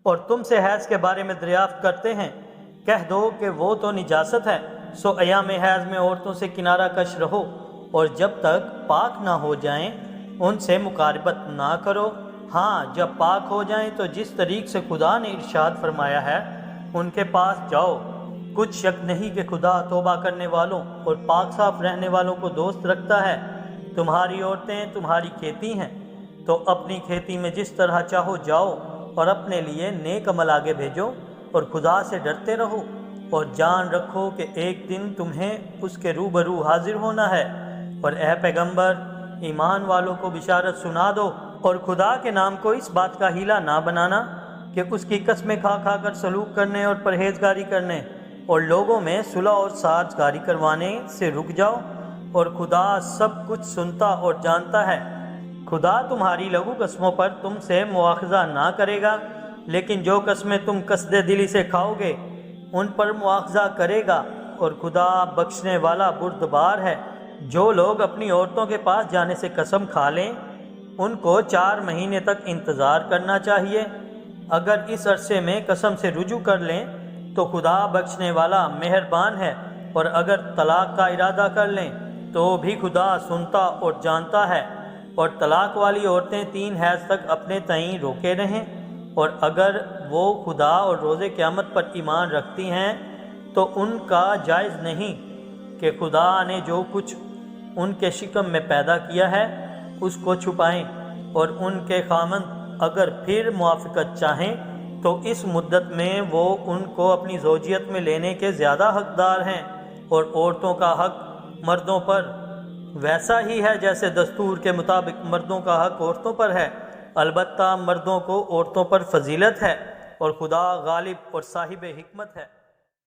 اور تم سے حیض کے بارے میں دریافت کرتے ہیں، کہہ دو کہ وہ تو نجاست ہے، سو ایام حیض میں عورتوں سے کنارہ کش رہو، اور جب تک پاک نہ ہو جائیں ان سے مقاربت نہ کرو۔ ہاں جب پاک ہو جائیں تو جس طریق سے خدا نے ارشاد فرمایا ہے ان کے پاس جاؤ۔ کچھ شک نہیں کہ خدا توبہ کرنے والوں اور پاک صاف رہنے والوں کو دوست رکھتا ہے۔ تمہاری عورتیں تمہاری کھیتی ہیں، تو اپنی کھیتی میں جس طرح چاہو جاؤ، اور اپنے لیے نیک عمل آگے بھیجو، اور خدا سے ڈرتے رہو، اور جان رکھو کہ ایک دن تمہیں اس کے روبرو حاضر ہونا ہے۔ اور اے پیغمبر، ایمان والوں کو بشارت سنا دو، اور خدا کے نام کو اس بات کا حیلہ نہ بنانا کہ اس کی قسمیں کھا کھا کر سلوک کرنے اور پرہیزگاری کرنے اور لوگوں میں صلح اور سازگاری کروانے سے رک جاؤ، اور خدا سب کچھ سنتا اور جانتا ہے۔ خدا تمہاری لغو قسموں پر تم سے مواخذہ نہ کرے گا، لیکن جو قسمیں تم قصد دلی سے کھاؤ گے ان پر مواخذہ کرے گا، اور خدا بخشنے والا بردبار ہے۔ جو لوگ اپنی عورتوں کے پاس جانے سے قسم کھا لیں ان کو 4 مہینے تک انتظار کرنا چاہیے۔ اگر اس عرصے میں قسم سے رجوع کر لیں تو خدا بخشنے والا مہربان ہے، اور اگر طلاق کا ارادہ کر لیں تو بھی خدا سنتا اور جانتا ہے۔ اور طلاق والی عورتیں 3 حیض تک اپنے تئیں روکے رہیں، اور اگر وہ خدا اور روز قیامت پر ایمان رکھتی ہیں تو ان کا جائز نہیں کہ خدا نے جو کچھ ان کے شکم میں پیدا کیا ہے اس کو چھپائیں، اور ان کے خاوند اگر پھر موافقت چاہیں تو اس مدت میں وہ ان کو اپنی زوجیت میں لینے کے زیادہ حقدار ہیں۔ اور عورتوں کا حق مردوں پر ویسا ہی ہے جیسے دستور کے مطابق مردوں کا حق عورتوں پر ہے، البتہ مردوں کو عورتوں پر فضیلت ہے، اور خدا غالب اور صاحب حکمت ہے۔